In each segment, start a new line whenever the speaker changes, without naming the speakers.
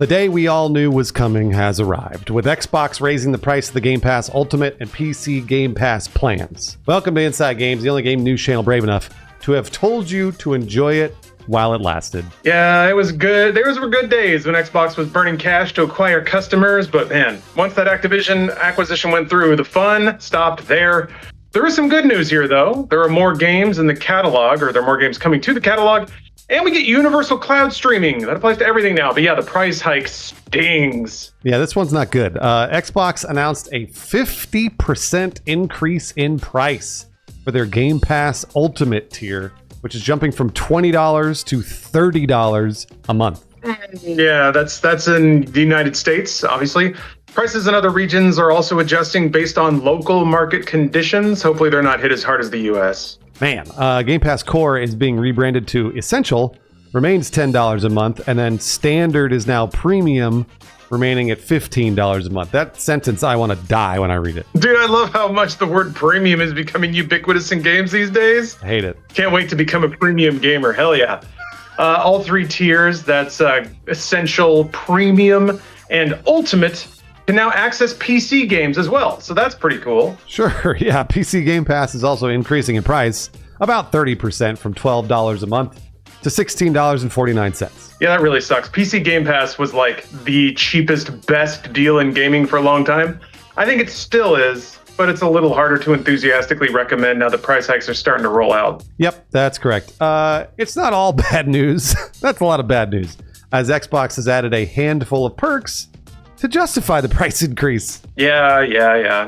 The day we all knew was coming has arrived, with Xbox raising the price of the Game Pass Ultimate and PC Game Pass plans. Welcome to Inside Games, the only game news channel brave enough to have told you to enjoy it while it lasted.
Yeah, it was good. There were good days when Xbox was burning cash to acquire customers, but man, once that Activision acquisition went through, the fun stopped there. There is some good news here, though. There are more games in the catalog, or there are more games coming to the catalog, and we get universal cloud streaming. That applies to everything now. But yeah, the price hike stings.
Yeah, this one's not good. Xbox announced a 50% increase in price for their Game Pass Ultimate tier, which is jumping from $20 to $30 a month.
Yeah, that's in the United States, obviously. Prices in other regions are also adjusting based on local market conditions. Hopefully they're not hit as hard as the US.
Man, Game Pass Core is being rebranded to Essential, remains $10 a month, and then Standard is now Premium, remaining at $15 a month. That sentence, I want to die when I read it.
Dude, I love how much the word premium is becoming ubiquitous in games these days.
I hate it.
Can't wait to become a premium gamer. Hell yeah. All three tiers, that's Essential, Premium, and Ultimate, can now access PC games as well. So that's pretty cool.
Sure, yeah. PC Game Pass is also increasing in price, about 30% from $12 a month to $16.49.
Yeah, that really sucks. PC Game Pass was like the cheapest, best deal in gaming for a long time. I think it still is, but it's a little harder to enthusiastically recommend now the price hikes are starting to roll out.
Yep, that's correct. It's not all bad news. That's a lot of bad news, as Xbox has added a handful of perks to justify the price increase.
Yeah.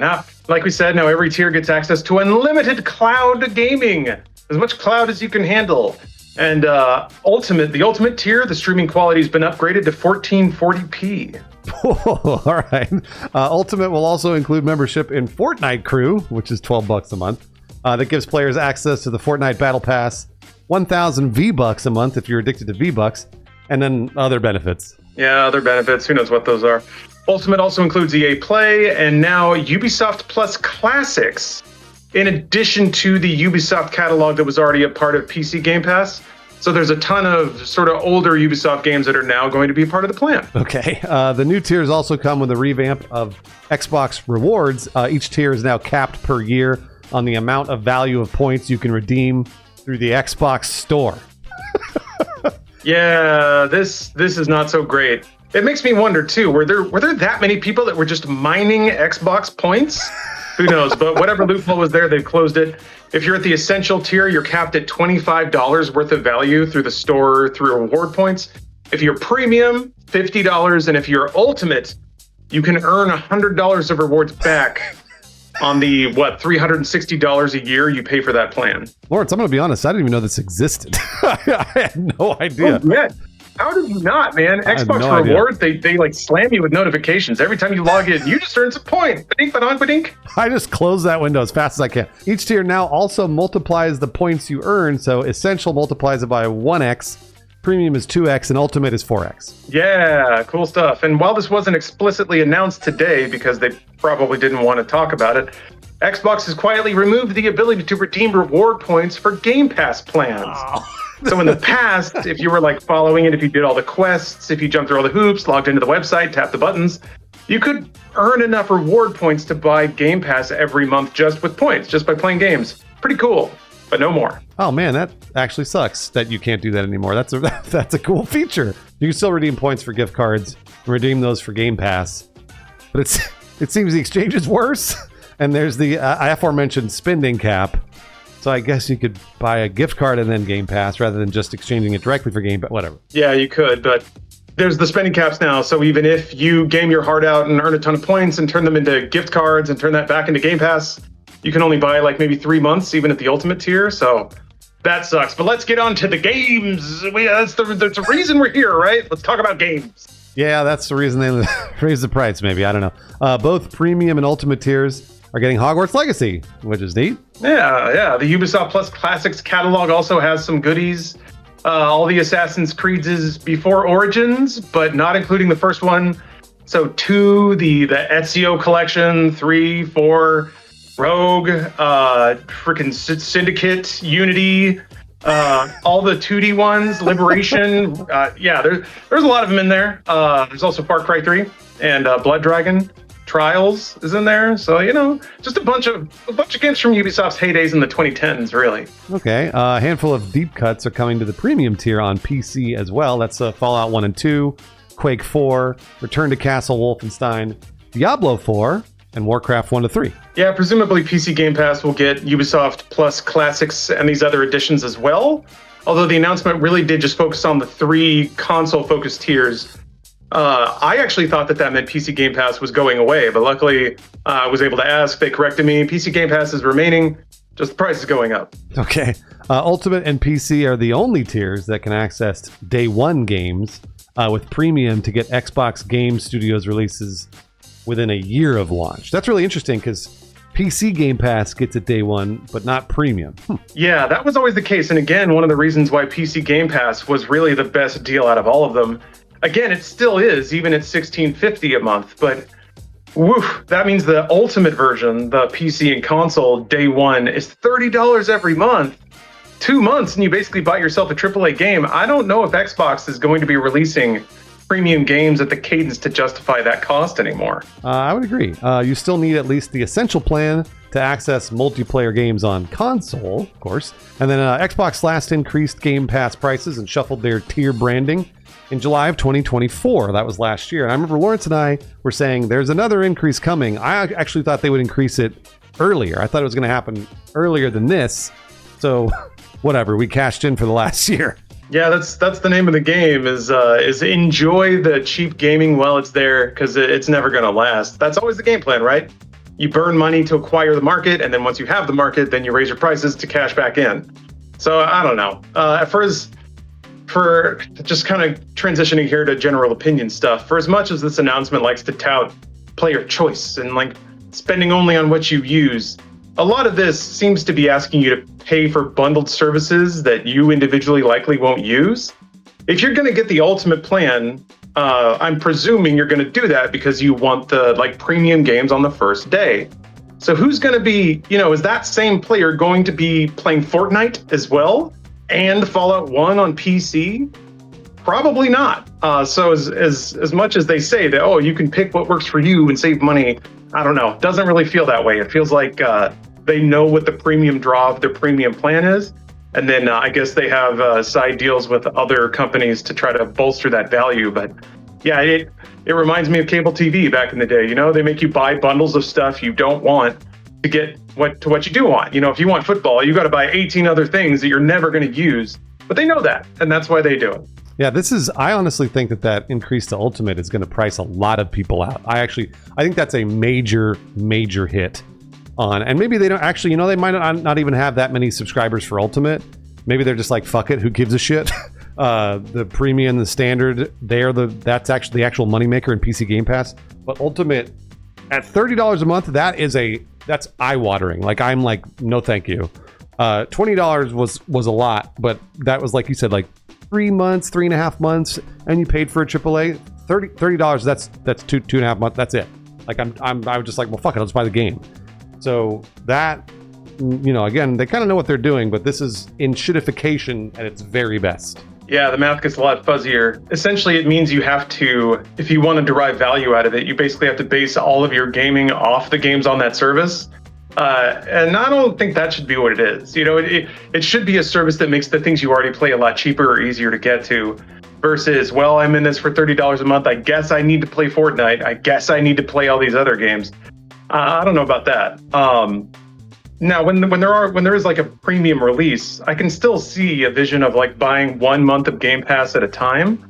Now, like we said, now every tier gets access to unlimited cloud gaming, as much cloud as you can handle. And the ultimate tier, the streaming quality has been upgraded to 1440p.
All right. Ultimate will also include membership in Fortnite Crew, which is $12 a month. That gives players access to the Fortnite Battle Pass, 1,000 V-Bucks a month if you're addicted to V-Bucks, and then other benefits.
Yeah, other benefits. Who knows what those are? Ultimate also includes EA Play and now Ubisoft Plus Classics, in addition to the Ubisoft catalog that was already a part of PC Game Pass. So there's a ton of sort of older Ubisoft games that are now going to be part of the plan.
Okay. The new tiers also come with a revamp of Xbox Rewards. Each tier is now capped per year on the amount of value of points you can redeem through the Xbox Store.
Yeah, this is not so great. It makes me wonder too, were there that many people that were just mining Xbox points? Who knows? But whatever loophole was there, they've closed it. If you're at the Essential tier, you're capped at $25 worth of value through the store through reward points. If you're Premium, $50, and if you're Ultimate, you can earn $100 of rewards back on the $360 a year you pay for that plan.
Lawrence, I'm going to be honest, I didn't even know this existed. I had no idea.
Oh, yeah. How did you not, man? Xbox Rewards, they like slam you with notifications. Every time you log in, you just earn some points. Ba-dink.
I just close that window as fast as I can. Each tier now also multiplies the points you earn. So Essential multiplies it by 1x, Premium is 2x, and Ultimate is 4x.
Yeah, cool stuff. And while this wasn't explicitly announced today, because they probably didn't want to talk about it, Xbox has quietly removed the ability to redeem reward points for Game Pass plans. Oh. So in the past, if you were like following it, if you did all the quests, if you jumped through all the hoops, logged into the website, tapped the buttons, you could earn enough reward points to buy Game Pass every month just with points, just by playing games. Pretty cool, but no more.
Oh man, that actually sucks that you can't do that anymore. That's a cool feature. You can still redeem points for gift cards, redeem those for Game Pass, but it seems the exchange is worse. And there's the aforementioned spending cap. So I guess you could buy a gift card and then Game Pass rather than just exchanging it directly for Game Pass, whatever.
Yeah, you could, but there's the spending caps now. So even if you game your heart out and earn a ton of points and turn them into gift cards and turn that back into Game Pass, you can only buy like maybe 3 months, even at the Ultimate tier. So that sucks. But let's get on to the games. That's the reason we're here, right? Let's talk about games.
Yeah, that's the reason they raised the price, maybe. I don't know. Both Premium and Ultimate tiers are getting Hogwarts Legacy, which is neat.
Yeah. The Ubisoft Plus Classics catalog also has some goodies. All the Assassin's Creeds before Origins, but not including the first one. So 2, the Ezio collection, 3, 4, Rogue, freaking Syndicate, Unity, All the 2D ones, Liberation. There's a lot of them in there. There's also Far Cry 3 and Blood Dragon. Trials is in there, so just a bunch of games from Ubisoft's heydays in the 2010s, really.
Okay, a handful of deep cuts are coming to the premium tier on PC as well. That's Fallout 1 and 2, Quake 4, Return to Castle Wolfenstein, Diablo 4, and Warcraft 1 to 3.
Yeah, presumably PC Game Pass will get Ubisoft Plus Classics and these other editions as well. Although the announcement really did just focus on the 3 console-focused tiers. I actually thought that meant PC Game Pass was going away, but luckily I was able to ask. They corrected me. PC Game Pass is remaining, just the price is going up.
Okay. Ultimate and PC are the only tiers that can access day one games with premium to get Xbox Game Studios releases within a year of launch. That's really interesting because PC Game Pass gets it day one, but not premium.
Yeah, that was always the case. And again, one of the reasons why PC Game Pass was really the best deal out of all of them. Again, it still is, even at $16.50 a month, but woof, that means the ultimate version, the PC and console day one, is $30 every month. 2 months, and you basically buy yourself a AAA game. I don't know if Xbox is going to be releasing premium games at the cadence to justify that cost anymore.
I would agree. You still need at least the essential plan to access multiplayer games on console, of course. And then Xbox last increased Game Pass prices and shuffled their tier branding in July of 2024. That was last year. And I remember Lawrence and I were saying there's another increase coming. I actually thought they would increase it earlier. I thought it was going to happen earlier than this. So whatever, we cashed in for the last year.
Yeah, that's the name of the game is enjoy the cheap gaming while it's there, because it's never going to last. That's always the game plan, right? You burn money to acquire the market, and then once you have the market, then you raise your prices to cash back in. So I don't know. For just kind of transitioning here to general opinion stuff, for as much as this announcement likes to tout player choice and like spending only on what you use, a lot of this seems to be asking you to pay for bundled services that you individually likely won't use. If you're going to get the ultimate plan, I'm presuming you're going to do that because you want the premium games on the first day. So who's going to be, is that same player going to be playing Fortnite as well and Fallout 1 on PC? Probably not. So as much as they say that, oh, you can pick what works for you and save money, I don't know. It doesn't really feel that way. It feels like they know what the premium draw of their premium plan is. And then I guess they have side deals with other companies to try to bolster that value. But yeah, it reminds me of cable TV back in the day. They make you buy bundles of stuff you don't want to get what you do want. If you want football, you got to buy 18 other things that you're never going to use. But they know that, and that's why they do it.
Yeah, I honestly think that increase to Ultimate is going to price a lot of people out. I think that's a major hit on, and maybe they don't actually, they might not even have that many subscribers for Ultimate. Maybe they're just like, fuck it, who gives a shit? The premium, the standard, that's actually the actual moneymaker in PC Game Pass. But Ultimate at $30 a month, that's eye-watering. I'm like, no thank you. $20 was a lot, but that was, like you said, 3 months, 3.5 months, and you paid for a AAA. $30, that's 2.5 months, that's it. I was just like, well, fuck it, I'll just buy the game. So that, again, they kind of know what they're doing, but this is shitification at its very best.
Yeah, the math gets a lot fuzzier. Essentially, it means you have to, if you want to derive value out of it, you basically have to base all of your gaming off the games on that service. And I don't think that should be what it is. It should be a service that makes the things you already play a lot cheaper or easier to get to, versus, well, I'm in this for $30 a month. I guess I need to play Fortnite. I guess I need to play all these other games. I don't know about that. Now, when there is a premium release, I can still see a vision of buying 1 month of Game Pass at a time.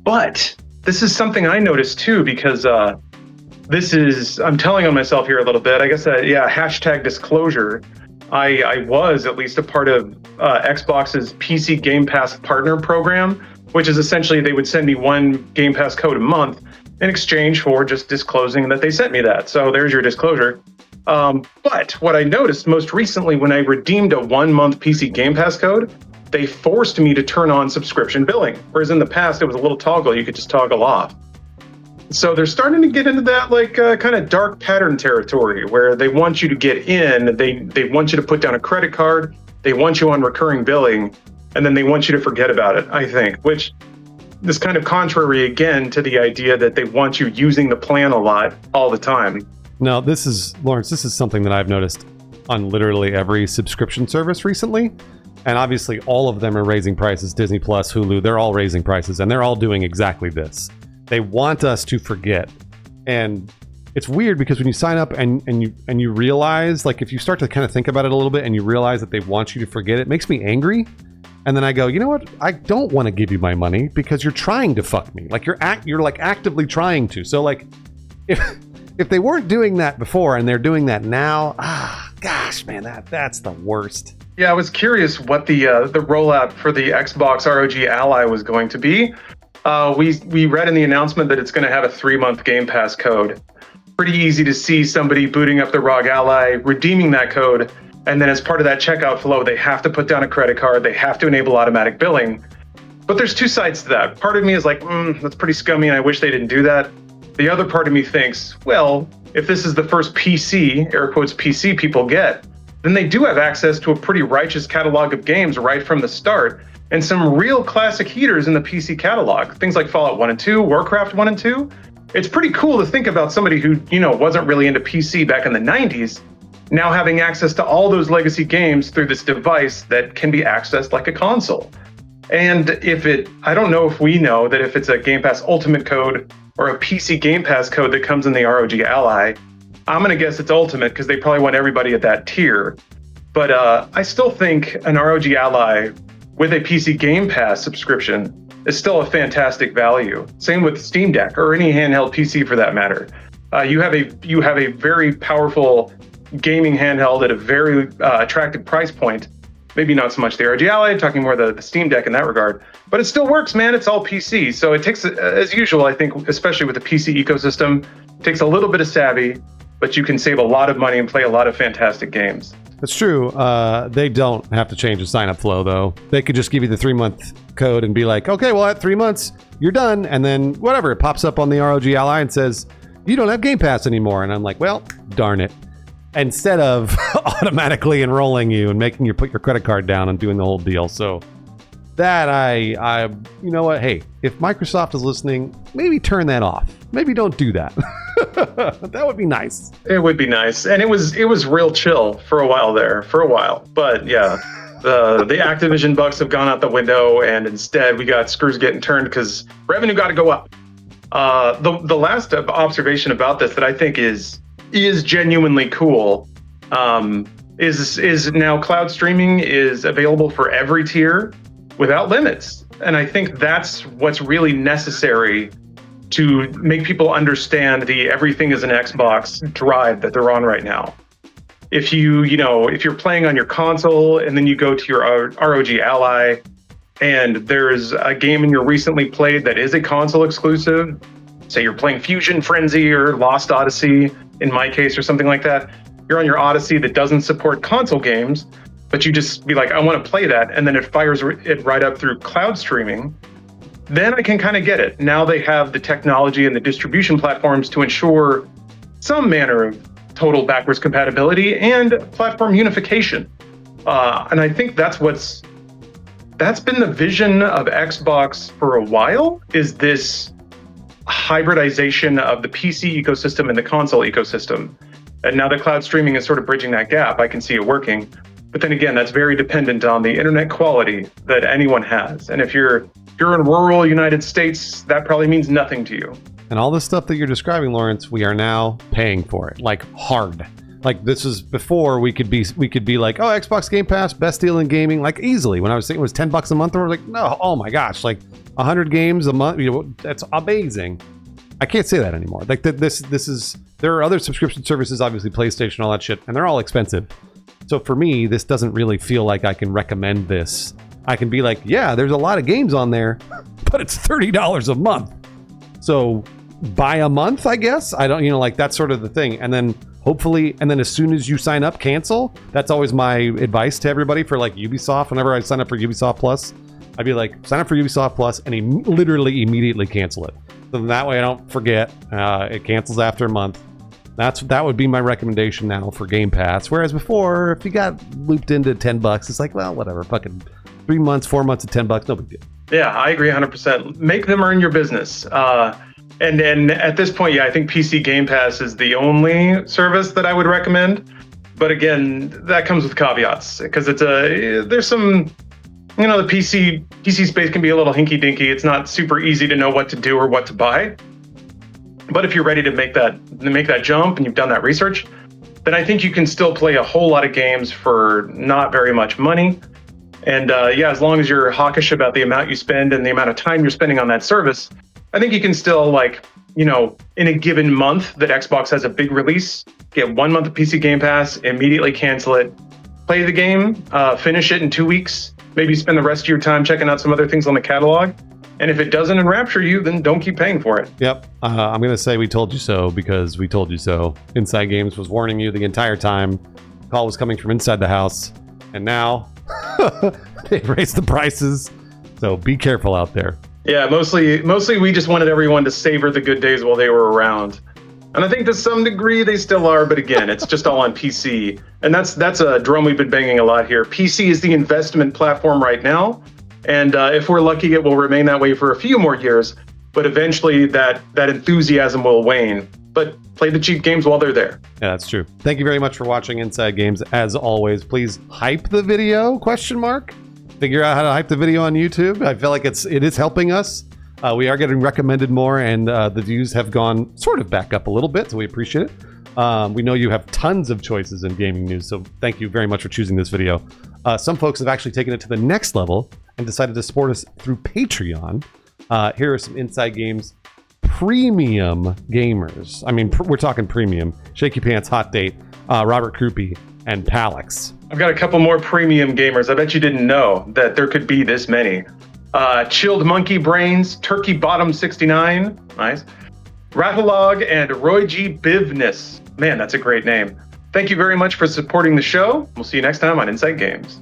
But this is something I noticed too, because I'm telling on myself here a little bit. I guess, hashtag disclosure. I was at least a part of Xbox's PC Game Pass partner program, which is essentially they would send me 1 Game Pass code a month in exchange for just disclosing that they sent me that. So there's your disclosure. But what I noticed most recently when I redeemed a 1 month PC Game Pass code, they forced me to turn on subscription billing. Whereas in the past, it was a little toggle you could just toggle off. So they're starting to get into that kind of dark pattern territory where they want you to get in, they want you to put down a credit card, They want you on recurring billing, and then they want you to forget about it, I think, which is kind of contrary again to the idea that they want you using the plan a lot all the time.
No, this is, Lawrence, this is something that I've noticed on literally every subscription service recently. And obviously all of them are raising prices. Disney Plus, Hulu, they're all raising prices, and they're all doing exactly this. They want us to forget. And it's weird because when you sign up and you realize, like, if you start to kind of think about it a little bit and you realize that they want you to forget, it makes me angry. And then I go, you know what? I don't want to give you my money because you're trying to fuck me. Like, you're like actively trying to. So like, if they weren't doing that before and they're doing that now, gosh, man, that's the worst.
Yeah, I was curious what the rollout for the Xbox ROG Ally was going to be. We read in the announcement that it's going to have a 3-month Game Pass code. Pretty easy to see somebody booting up the ROG Ally, redeeming that code, and then as part of that checkout flow, they have to put down a credit card, they have to enable automatic billing. But there's two sides to that. Part of me is like, that's pretty scummy, and I wish they didn't do that. The other part of me thinks, well, if this is the first PC, air quotes PC, people get, then they do have access to a pretty righteous catalog of games right from the start, and some real classic heaters in the PC catalog. Things like Fallout 1 and 2, Warcraft 1 and 2. It's pretty cool to think about somebody who, wasn't really into PC back in the 90s, now having access to all those legacy games through this device that can be accessed like a console. And I don't know if we know that if it's a Game Pass Ultimate code or a PC Game Pass code that comes in the ROG Ally, I'm going to guess it's Ultimate because they probably want everybody at that tier. But I still think an ROG Ally with a PC Game Pass subscription is still a fantastic value. Same with Steam Deck or any handheld PC for that matter. You have a very powerful gaming handheld at a very attractive price point. Maybe not so much the ROG Ally, talking more the Steam Deck in that regard. But it still works, man. It's all PC. So it takes, as usual, I think, especially with the PC ecosystem, it takes a little bit of savvy, but you can save a lot of money and play a lot of fantastic games.
That's true. They don't have to change the sign-up flow, though. They could just give you the 3-month code and be like, okay, well, at 3 months, you're done. And then whatever, it pops up on the ROG Ally and says, you don't have Game Pass anymore. And I'm like, well, darn it. Instead of automatically enrolling you and making you put your credit card down and doing the whole deal. So that I you know what? Hey, if Microsoft is listening, maybe turn that off. Maybe don't do that. That would be nice.
It would be nice. And it was real chill for a while there, But yeah, the Activision bucks have gone out the window, and instead we got screws getting turned because revenue got to go up. The last observation about this that I think is genuinely cool is now cloud streaming is available for every tier without limits. And I think that's what's really necessary to make people understand the everything is an Xbox drive that they're on right now. If you're playing on your console and then you go to your ROG Ally and there's a game in your recently played that is a console exclusive, say you're playing Fusion Frenzy or Lost Odyssey, in my case, or something like that, you're on your Odyssey that doesn't support console games, but you just be like, I want to play that, and then it fires it right up through cloud streaming, then I can kind of get it. Now they have the technology and the distribution platforms to ensure some manner of total backwards compatibility and platform unification. And I think that's been the vision of Xbox for a while, is this hybridization of the PC ecosystem and the console ecosystem. And now the cloud streaming is sort of bridging that gap. I can see it working. But then again, that's very dependent on the internet quality that anyone has. And if you're in rural United States, that probably means nothing to you.
And all the stuff that you're describing, Lawrence, we are now paying for it, like hard. Like this is before we could be like, oh, Xbox Game Pass, best deal in gaming, like easily. When I was saying it was $10 a month, I was like, no, oh my gosh, like 100 games a month, that's amazing. I can't say that anymore. Like this is, there are other subscription services, obviously PlayStation, all that shit, and they're all expensive. So for me, this doesn't really feel like I can recommend this. I can be like, yeah, there's a lot of games on there, but it's $30 a month. So buy a month, I guess. I don't, like that's sort of the thing. And then hopefully, and then as soon as you sign up, cancel. That's always my advice to everybody for like Ubisoft. Whenever I sign up for Ubisoft Plus, I'd be like, sign up for Ubisoft Plus and literally immediately cancel it. So that way I don't forget. It cancels after a month. That would be my recommendation now for Game Pass. Whereas before, if you got looped into $10, it's like, well, whatever, fucking 3 months, 4 months of $10, no big deal.
Yeah, I agree 100%. Make them earn your business. And then at this point, yeah, I think PC Game Pass is the only service that I would recommend. But again, that comes with caveats because there's some, the PC space can be a little hinky dinky. It's not super easy to know what to do or what to buy. But if you're ready to make that jump and you've done that research, then I think you can still play a whole lot of games for not very much money. And as long as you're hawkish about the amount you spend and the amount of time you're spending on that service, I think you can still, in a given month that Xbox has a big release, get 1 month of PC Game Pass, immediately cancel it, play the game, finish it in 2 weeks, maybe spend the rest of your time checking out some other things on the catalog. And if it doesn't enrapture you, then don't keep paying for it.
Yep. I'm going to say we told you so because we told you so. Inside Games was warning you the entire time. The call was coming from inside the house. And now they've raised the prices. So be careful out there.
Yeah, mostly we just wanted everyone to savor the good days while they were around. And I think to some degree they still are, but again, it's just all on PC. And that's a drum we've been banging a lot here. PC is the investment platform right now. And if we're lucky, it will remain that way for a few more years. But eventually that enthusiasm will wane. But play the cheap games while they're there.
Yeah, that's true. Thank you very much for watching Inside Games. As always, please hype the video, ? Figure out how to hype the video on YouTube. I feel like it is helping us. We are getting recommended more, and the views have gone sort of back up a little bit, so we appreciate it. We know you have tons of choices in gaming news, so thank you very much for choosing this video. Some folks have actually taken it to the next level and decided to support us through Patreon. Here are some Inside Games premium gamers. I mean, we're talking premium. Shaky Pants, Hot Date, Robert Krupe, and Palix.
I've got a couple more premium gamers. I bet you didn't know that there could be this many. Chilled Monkey Brains, Turkey Bottom 69, nice. Rattlelog, and Roy G. Bivness. Man, that's a great name. Thank you very much for supporting the show. We'll see you next time on Inside Games.